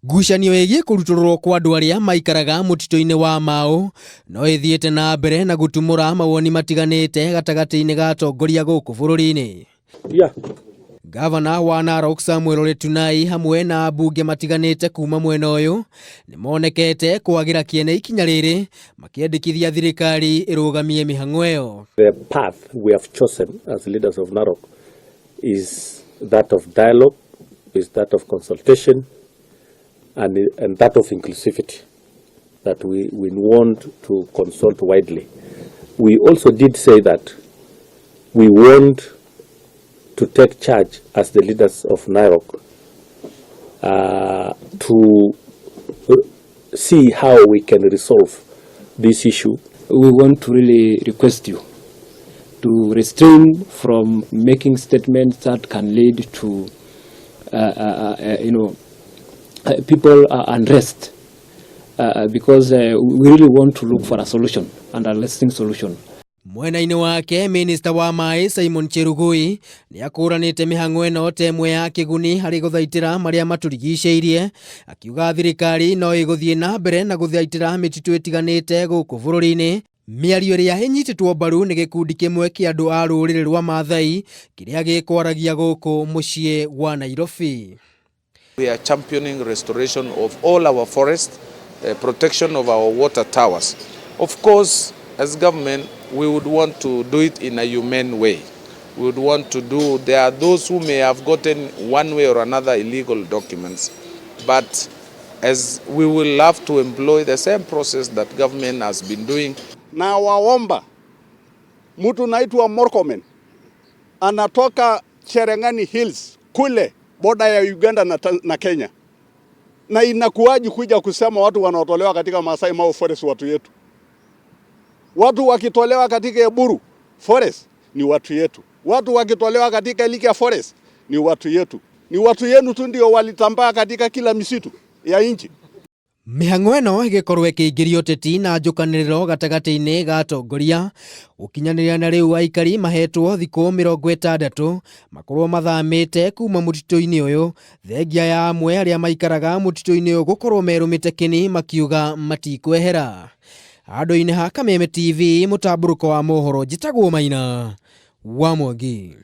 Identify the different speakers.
Speaker 1: Ngucanio ĩgiĩ kurutururwo kwa andu aria maikaraga mutitu-ini wa Mau no ithiĩte na mbere na gutumura mawoni matiganite gatagati-ini ga atongoria guku bururi-ini. Ngavana wa Narok Samuel Ole Tunai hamwe na ambunge matiganite kuuma mwena uyu nimonekete kwagira kiene ikinya riri makiendekithia thirikari irugamie mihango iyo.
Speaker 2: The path we have chosen as leaders of Narok is that of dialogue, is that of consultation, and that of inclusivity, that we want to consult widely. We also did say that we want to take charge as the leaders of Narok to see how we can resolve this issue.
Speaker 3: We want to really request you to restrain from making statements that can lead to people unrest, because we really want to look for a solution and a lasting solution.
Speaker 1: Mwena-ini wake minista wa maai Simon Chelugui ni akuranite mihango eno temwe ya kiguni hari guthaitira maria maturigiceirie, akiuga thirikari no iguthie na mbere na guthaitira mititu itiganite guku bururi-ini. Miario iria inyititwo mbaru ni gikundi kimwe kia andu a ruriri rwa mathai kiria gikwaragia guku mucii wa Nairobi.
Speaker 4: We are championing restoration of all our forests, protection of our water towers. Of course, as government, we would want to do it in a humane way. We would want to do, there are those who may have gotten one way or another illegal documents, but as we will have to employ the same process that government has been doing.
Speaker 5: Na waomba mtu naitwa Murkomen anatoka Cherengani Hills kule boda ya Uganda na Kenya, na inakuwaji kuja kusema watu wanaotolewa katika Masai Mara Forest watu yetu. Watu wakitolewa katika Eburu Forest ni watu yetu. Watu wakitolewa katika Lika Forest ni watu yetu. Ni watu yenu tu ndio walitambaa katika kila misitu ya nchi.
Speaker 1: Mihango eno igikorwo ikiingirio teti na njukaniriro gatagati-ini ga atongoria ukinyaniria na riu aikari mahetwo thiku 60 makorwo mathamite kuma mutitu-ini uyu thengia ya hamwe aria maikaraga mutitu-ini uyu gukorwo merumite kini makiuga matikwehera. Andu-ini ha Kameme TV mutamburuko wa mohoro njitagwo Maina wa Mwangi.